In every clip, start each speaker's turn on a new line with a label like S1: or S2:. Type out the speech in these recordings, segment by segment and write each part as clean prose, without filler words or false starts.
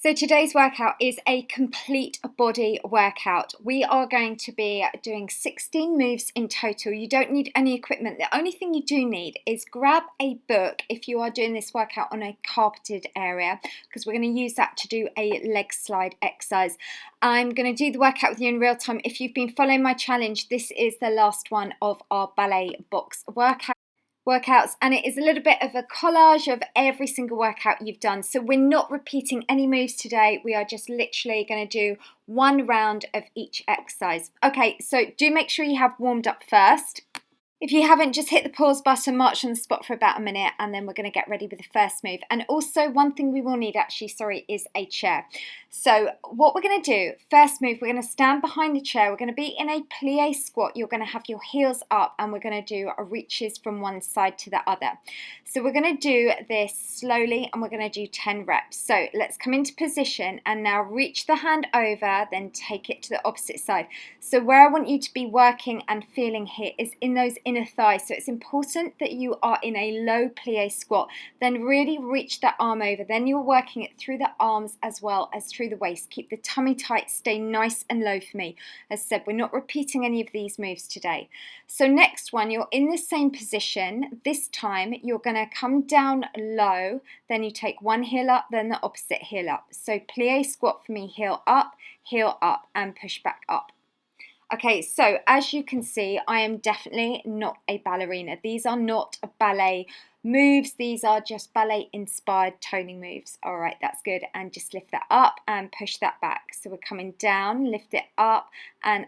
S1: So today's workout is a complete body workout. We are going to be doing 16 moves in total. You don't need any equipment. The only thing you do need is grab a book if you are doing this workout on a carpeted area, because we're going to use that to do a leg slide exercise. I'm going to do the workout with you in real time. If you've been following my challenge, this is the last one of our ballet box workouts, and it is a little bit of a collage of every single workout you've done. So we're not repeating any moves today. We are just literally going to do one round of each exercise. Okay, so do make sure you have warmed up first. If you haven't, just hit the pause button, march on the spot for about a minute, and then we're going to get ready with the first move. And also, one thing we will need is a chair. So what we're going to do, first move, we're going to stand behind the chair. We're going to be in a plie squat. You're going to have your heels up, and we're going to do reaches from one side to the other. So we're going to do this slowly, and we're going to do 10 reps. So let's come into position, and now reach the hand over, then take it to the opposite side. So where I want you to be working and feeling here is in those inner thighs. So it's important that you are in a low plie squat. Then really reach that arm over. Then you're working it through the arms as well as through the waist. Keep the tummy tight. Stay nice and low for me. As I said, we're not repeating any of these moves today. So next one, you're in the same position. This time you're going to come down low. Then you take one heel up, then the opposite heel up. So plie squat for me, heel up, and push back up. Okay, so as you can see, I am definitely not a ballerina. These are not ballet moves. These are just ballet-inspired toning moves. All right, that's good. And just lift that up and push that back. So we're coming down, lift it up, and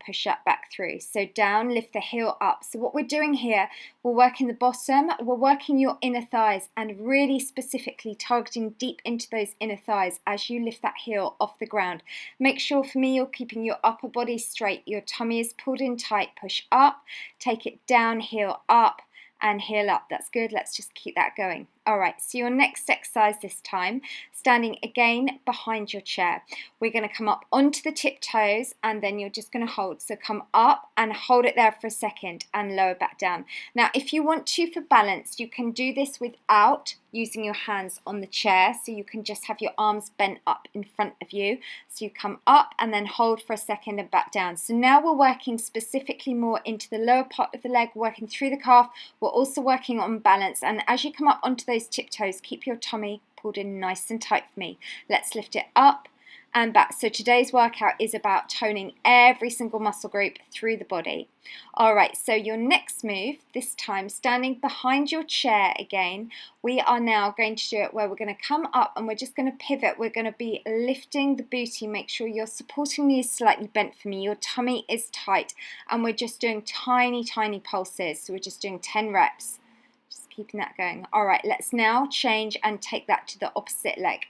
S1: push that back through. So down, lift the heel up. So what we're doing here, we're working the bottom, we're working your inner thighs, and really specifically targeting deep into those inner thighs as you lift that heel off the ground. Make sure for me you're keeping your upper body straight, your tummy is pulled in tight, push up, take it down, heel up, and heel up. That's good. Let's just keep that going. All right, so your next exercise this time, standing again behind your chair. We're going to come up onto the tiptoes, and then you're just going to hold. So come up and hold it there for a second and lower back down. Now, if you want to, for balance, you can do this without using your hands on the chair. So you can just have your arms bent up in front of you. So you come up and then hold for a second and back down. So now we're working specifically more into the lower part of the leg, working through the calf. We're also working on balance. And as you come up onto those tiptoes, keep your tummy pulled in nice and tight for me. Let's lift it up and back. So today's workout is about toning every single muscle group through the body. All right, so your next move, this time standing behind your chair again, we are now going to do it where we're going to come up and we're just going to pivot. We're going to be lifting the booty. Make sure your supporting knee is slightly bent for me. Your tummy is tight, and we're just doing tiny, tiny pulses. So we're just doing 10 reps. Just keeping that going. All right, let's now change and take that to the opposite leg.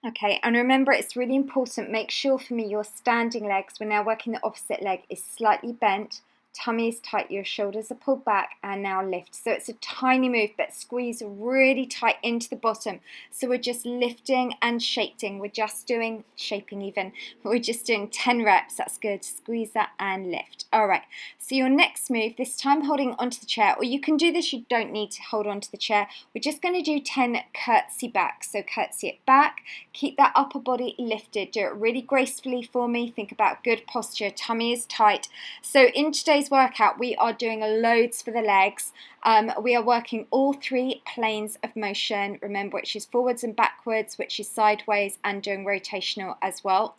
S1: Okay, and remember, it's really important, make sure for me your standing legs, we're now working the opposite leg, is slightly bent, tummy is tight, your shoulders are pulled back, and now lift. So it's a tiny move, but squeeze really tight into the bottom. So we're just lifting and shaping. We're just doing, shaping even, we're just doing 10 reps. That's good. Squeeze that and lift. All right, so your next move, this time holding onto the chair, or you can do this, you don't need to hold onto the chair. We're just going to do 10 curtsy back. So curtsy it back, keep that upper body lifted. Do it really gracefully for me. Think about good posture. Tummy is tight. So in today's workout, we are doing loads for the legs. We are working all three planes of motion. Remember, which is forwards and backwards, which is sideways, and doing rotational as well.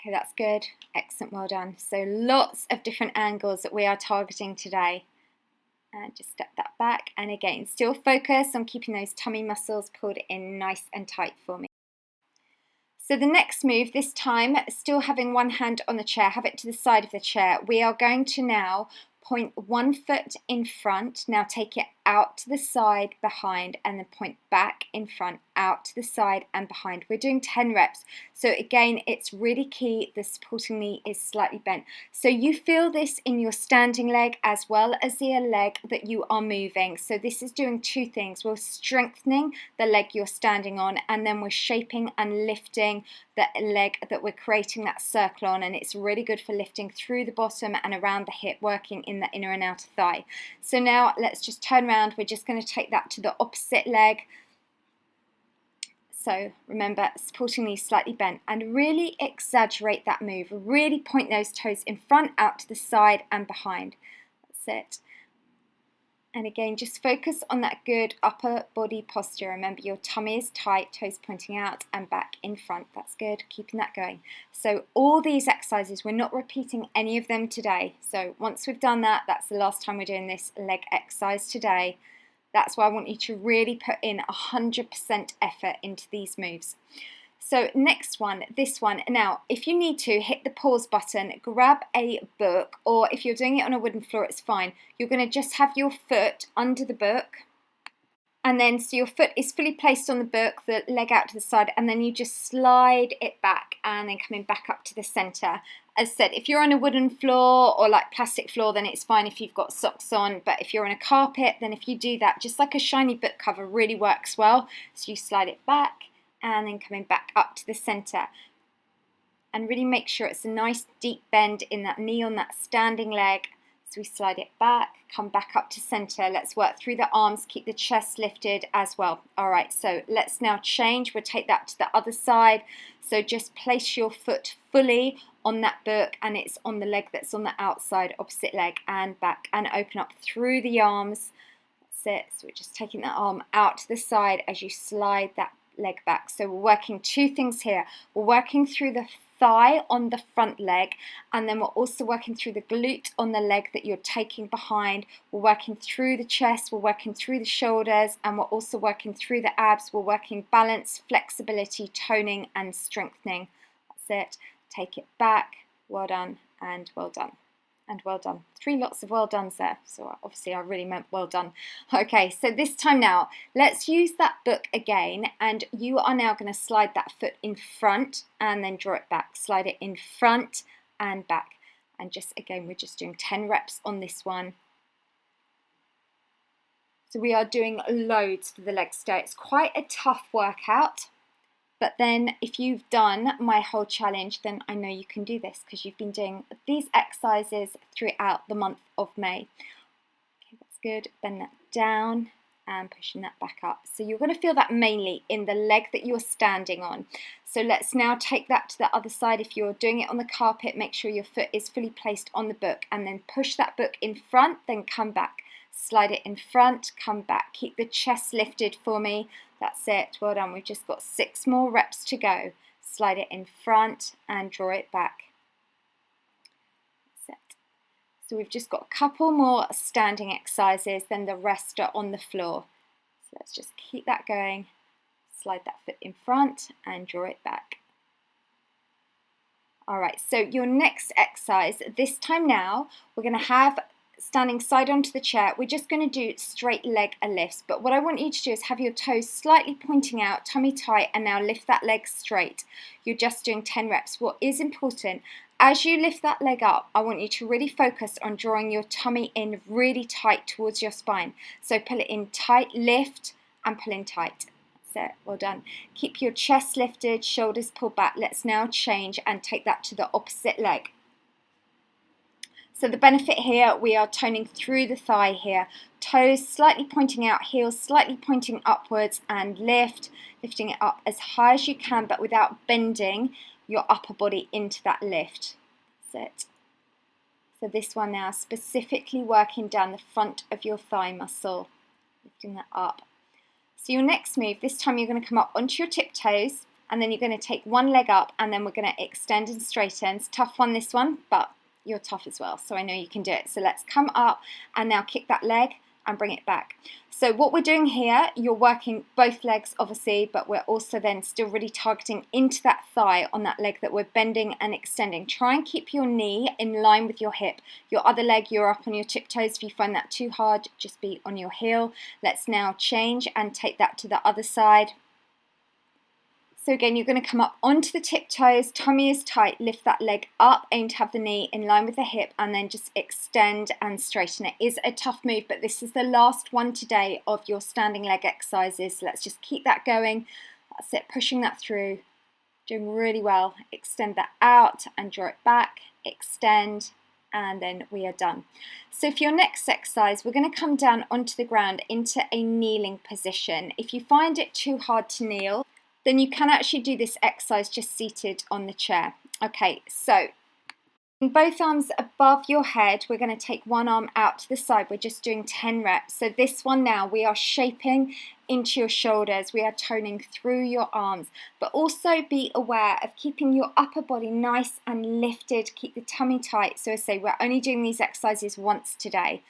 S1: Okay, that's good. Excellent, well done. So lots of different angles that we are targeting today. And just step that back. And again, still focus on keeping those tummy muscles pulled in nice and tight for me. So the next move, this time, still having one hand on the chair, have it to the side of the chair. We are going to now point one foot in front. Now take it out to the side, behind, and then point back in front, out to the side and behind. We're doing 10 reps. So again, it's really key. The supporting knee is slightly bent. So you feel this in your standing leg as well as the leg that you are moving. So this is doing two things. We're strengthening the leg you're standing on, and then we're shaping and lifting the leg that we're creating that circle on, and it's really good for lifting through the bottom and around the hip, working in the inner and outer thigh. So now let's just turn around. We're just going to take that to the opposite leg. So remember, supporting knees slightly bent, and really exaggerate that move. Really point those toes in front, out to the side and behind. That's it. And again, just focus on that good upper body posture. Remember, your tummy is tight, toes pointing out and back in front. That's good, keeping that going. So all these exercises, we're not repeating any of them today. So once we've done that, that's the last time we're doing this leg exercise today. That's why I want you to really put in 100% effort into these moves. So next one, this one. Now, if you need to, hit the pause button, grab a book, or if you're doing it on a wooden floor, it's fine. You're going to just have your foot under the book, and then so your foot is fully placed on the book, the leg out to the side, and then you just slide it back and then coming back up to the center. As I said, if you're on a wooden floor or like plastic floor, then it's fine if you've got socks on, but if you're on a carpet, then if you do that, just like a shiny book cover really works well. So you slide it back and then coming back up to the center. And really make sure it's a nice deep bend in that knee on that standing leg. So we slide it back, come back up to center. Let's work through the arms, keep the chest lifted as well. All right, so let's now change. We'll take that to the other side. So just place your foot fully on that book, and it's on the leg that's on the outside, opposite leg, and back, and open up through the arms. That's it. So we're just taking that arm out to the side as you slide that leg back. So we're working two things here. We're working through the thigh on the front leg, and then we're also working through the glute on the leg that you're taking behind. We're working through the chest, we're working through the shoulders, and we're also working through the abs. We're working balance, flexibility, toning and strengthening. That's it. Take it back. Well done, and well done. And well done. 3 lots of well dones there. So obviously I really meant well done. Okay, so this time now, let's use that book again, and you are now going to slide that foot in front and then draw it back. Slide it in front and back. And just again, we're just doing 10 reps on this one. So we are doing loads for the leg stay. It's quite a tough workout. But then if you've done my whole challenge, then I know you can do this because you've been doing these exercises throughout the month of May. Okay, that's good. Bend that down and pushing that back up. So you're going to feel that mainly in the leg that you're standing on. So let's now take that to the other side. If you're doing it on the carpet, make sure your foot is fully placed on the book, and then push that book in front, then come back. Slide it in front, come back. Keep the chest lifted for me. That's it. Well done. We've just got 6 more reps to go. Slide it in front and draw it back. That's it. So we've just got a couple more standing exercises, then the rest are on the floor. So let's just keep that going. Slide that foot in front and draw it back. All right, so your next exercise, this time now, we're going to have standing side onto the chair. We're just going to do straight leg lifts, but what I want you to do is have your toes slightly pointing out, tummy tight, and now lift that leg straight. You're just doing 10 reps. What is important, as you lift that leg up, I want you to really focus on drawing your tummy in really tight towards your spine. So pull it in tight, lift, and pull in tight. That's it. Well done. Keep your chest lifted, shoulders pulled back. Let's now change and take that to the opposite leg. So the benefit here, we are toning through the thigh here. Toes slightly pointing out, heels slightly pointing upwards, and lifting it up as high as you can, but without bending your upper body into that lift. That's it. So this one now, specifically working down the front of your thigh muscle, lifting that up. So your next move, this time you're going to come up onto your tiptoes, and then you're going to take one leg up, and then we're going to extend and straighten. It's a tough one, this one, but you're tough as well, so I know you can do it. So let's come up and now kick that leg and bring it back. So what we're doing here, you're working both legs obviously, but we're also then still really targeting into that thigh on that leg that we're bending and extending. Try and keep your knee in line with your hip. Your other leg, you're up on your tiptoes. If you find that too hard, just be on your heel. Let's now change and take that to the other side. So again, you're going to come up onto the tiptoes, tummy is tight, lift that leg up, aim to have the knee in line with the hip, and then just extend and straighten. It is a tough move, but this is the last one today of your standing leg exercises. So let's just keep that going. That's it, pushing that through, doing really well. Extend that out and draw it back, extend, and then we are done. So for your next exercise, we're going to come down onto the ground into a kneeling position. If you find it too hard to kneel, then you can actually do this exercise just seated on the chair. Okay, so both arms above your head, we're going to take one arm out to the side. We're just doing 10 reps. So this one now, we are shaping into your shoulders. We are toning through your arms, but also be aware of keeping your upper body nice and lifted. Keep the tummy tight. So I say we're only doing these exercises once today.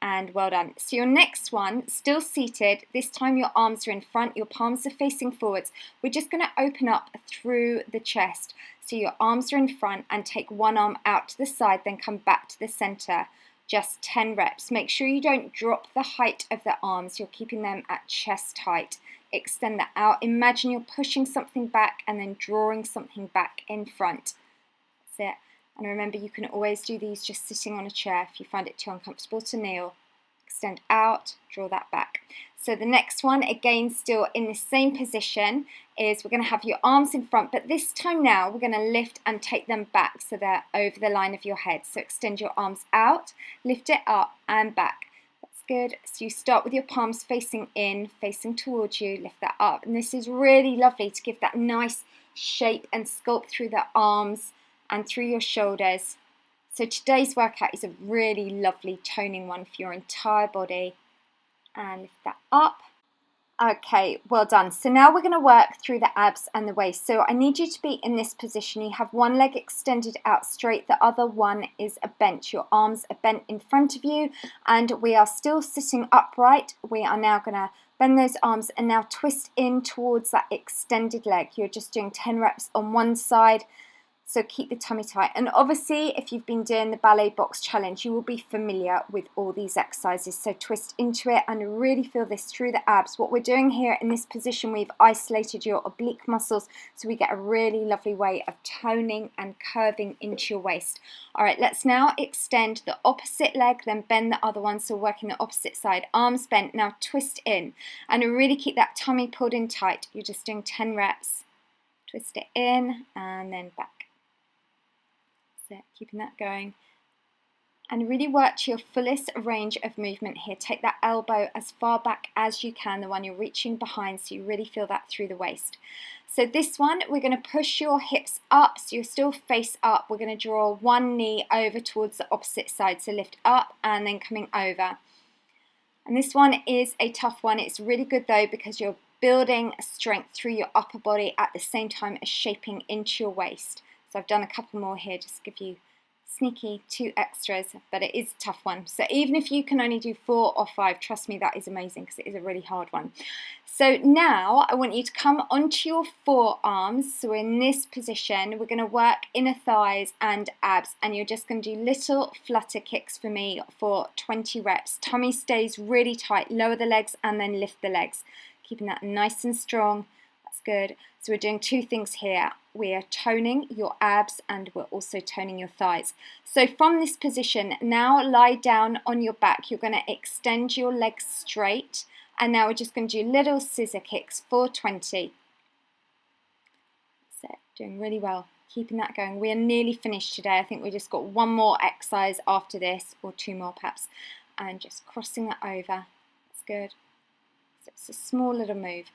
S1: And well done. So your next one, still seated, this time your arms are in front, your palms are facing forwards. We're just going to open up through the chest. So your arms are in front and take one arm out to the side, then come back to the center. Just 10 reps. Make sure you don't drop the height of the arms. You're keeping them at chest height. Extend that out. Imagine you're pushing something back and then drawing something back in front. That's it. And remember, you can always do these just sitting on a chair if you find it too uncomfortable to kneel. Extend out, draw that back. So the next one, again, still in the same position, is we're going to have your arms in front, but this time now we're going to lift and take them back so they're over the line of your head. So extend your arms out, lift it up and back. That's good. So you start with your palms facing in, facing towards you, lift that up. And this is really lovely to give that nice shape and sculpt through the arms and through your shoulders. So today's workout is a really lovely toning one for your entire body. And lift that up. Okay, well done. So now we're going to work through the abs and the waist. So I need you to be in this position. You have one leg extended out straight, the other one is a bent. Your arms are bent in front of you, and we are still sitting upright. We are now going to bend those arms and now twist in towards that extended leg. You're just doing 10 reps on one side. So keep the tummy tight. And obviously, if you've been doing the ballet box challenge, you will be familiar with all these exercises. So twist into it and really feel this through the abs. What we're doing here in this position, we've isolated your oblique muscles, so we get a really lovely way of toning and curving into your waist. All right, let's now extend the opposite leg, then bend the other one. So working the opposite side, arms bent, now twist in. And really keep that tummy pulled in tight. You're just doing 10 reps. Twist it in and then back. Keeping that going, and really work to your fullest range of movement here. Take that elbow as far back as you can, the one you're reaching behind, so you really feel that through the waist. So this one, we're going to push your hips up, so you're still face up. We're going to draw one knee over towards the opposite side, so lift up and then coming over. And this one is a tough one. It's really good though, because you're building strength through your upper body at the same time as shaping into your waist. So I've done a couple more here just to give you sneaky 2 extras, but it is a tough one. So even if you can only do 4 or 5, trust me, that is amazing because it is a really hard one. So now I want you to come onto your forearms. So in this position, we're going to work inner thighs and abs, and you're just going to do little flutter kicks for me for 20 reps. Tummy stays really tight, lower the legs and then lift the legs, keeping that nice and strong. Good. So we're doing 2 things here. We are toning your abs and we're also toning your thighs. So from this position, now lie down on your back. You're going to extend your legs straight, and now we're just going to do little scissor kicks for 20. So doing really well. Keeping that going. We are nearly finished today. I think we just got one more exercise after this, or 2 more perhaps, and just crossing that over. That's good. So it's a small little move.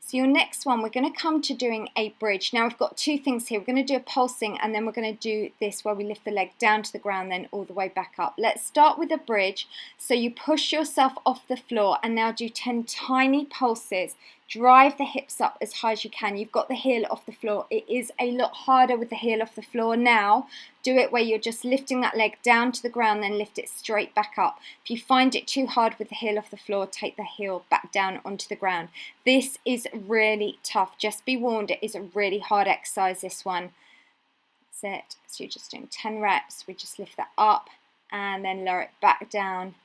S1: So your next one, we're going to come to doing a bridge. Now we've got 2 things here. We're going to do a pulsing, and then we're going to do this where we lift the leg down to the ground, then all the way back up. Let's start with a bridge. So you push yourself off the floor and now do 10 tiny pulses. Drive the hips up as high as you can. You've got the heel off the floor. It is a lot harder with the heel off the floor. Now do it where you're just lifting that leg down to the ground, then lift it straight back up. If you find it too hard with the heel off the floor, take the heel back down onto the ground. This is really tough. Just be warned, it is a really hard exercise, this one. That's it. So you're just doing 10 reps. We just lift that up and then lower it back down.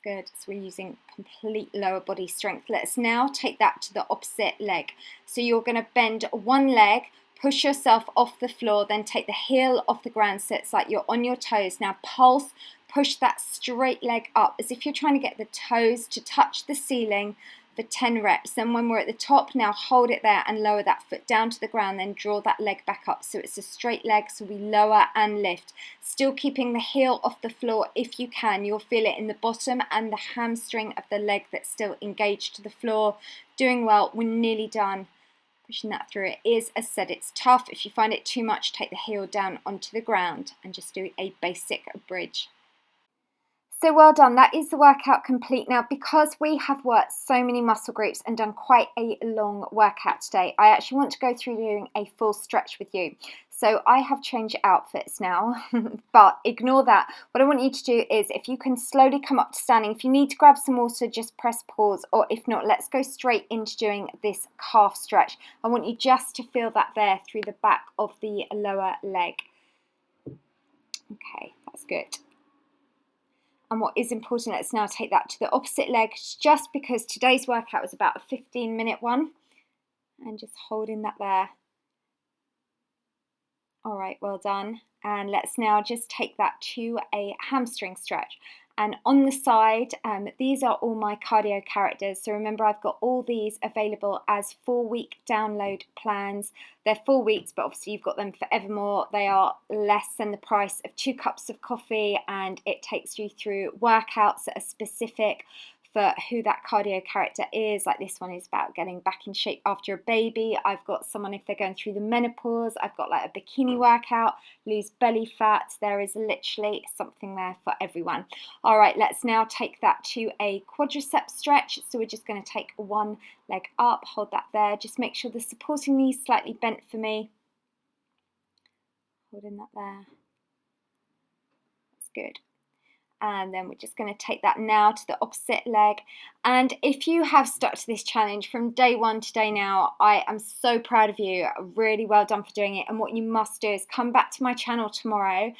S1: Good. So we're using complete lower body strength. Let's now take that to the opposite leg. So you're going to bend one leg, push yourself off the floor, then take the heel off the ground so it's like you're on your toes. Now pulse, push that straight leg up as if you're trying to get the toes to touch the ceiling for 10 reps. Then when we're at the top, now hold it there and lower that foot down to the ground, then draw that leg back up so it's a straight leg. So we lower and lift, still keeping the heel off the floor if you can. You'll feel it in the bottom and the hamstring of the leg that's still engaged to the floor. Doing well. We're nearly done. pushing that through. It is, as said, it's tough. If you find it too much, take the heel down onto the ground and just do a basic bridge. So well done, that is the workout complete. Now, because we have worked so many muscle groups and done quite a long workout today, I actually want to go through doing a full stretch with you. So I have changed outfits now, but ignore that. What I want you to do is, if you can slowly come up to standing, if you need to grab some water, just press pause, or if not, let's go straight into doing this calf stretch. I want you just to feel that there through the back of the lower leg. Okay, that's good. And what is important, let's now take that to the opposite leg, just because today's workout was about a 15-minute one. And just holding that there. All right, well done. And let's now just take that to a hamstring stretch. And on the side, these are all my cardio characters. So remember, I've got all these available as 4-week download plans. They're 4 weeks, but obviously you've got them forevermore. They are less than the price of 2 cups of coffee, and it takes you through workouts that are specific for who that cardio character is. Like this one is about getting back in shape after a baby. I've got someone if they're going through the menopause. I've got like a bikini workout, lose belly fat. There is literally something there for everyone. All right, let's now take that to a quadricep stretch. So we're just going to take one leg up, hold that there. Just make sure the supporting knee is slightly bent for me. Holding that there. That's good. And then we're just going to take that now to the opposite leg. And if you have stuck to this challenge from day one to day now, I am so proud of you. Really well done for doing it. And what you must do is come back to my channel tomorrow,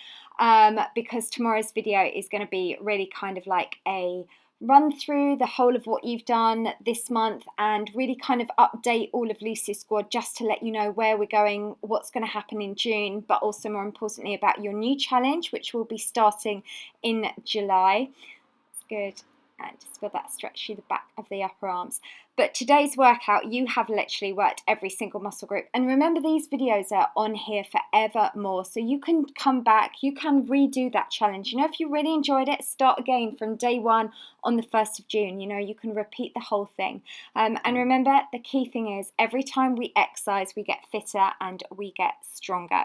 S1: because tomorrow's video is going to be really kind of like a run through the whole of what you've done this month and really kind of update all of Lucy's squad, just to let you know where we're going, what's going to happen in June, but also more importantly about your new challenge, which will be starting in July. That's good. And just feel that stretch through the back of the upper arms. But today's workout, you have literally worked every single muscle group. And remember, these videos are on here forever more. So you can come back, you can redo that challenge. You know, if you really enjoyed it, start again from day one on the 1st of June. You know, you can repeat the whole thing. And remember, the key thing is every time we exercise, we get fitter and we get stronger.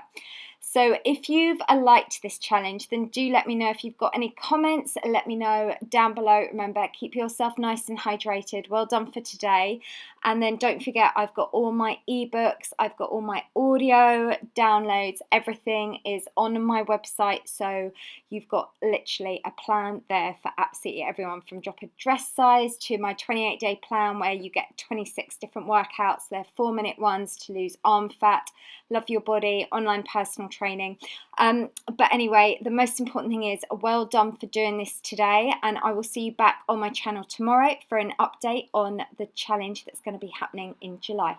S1: So if you've liked this challenge, then do let me know. If you've got any comments, let me know down below. Remember, keep yourself nice and hydrated. Well done for today. And then don't forget, I've got all my ebooks, I've got all my audio downloads, everything is on my website. So you've got literally a plan there for absolutely everyone, from drop a dress size to my 28-day plan where you get 26 different workouts. They're 4-minute ones to lose arm fat, love your body, online personal training. But anyway, the most important thing is well done for doing this today, and I will see you back on my channel tomorrow for an update on the challenge that's going to be happening in July.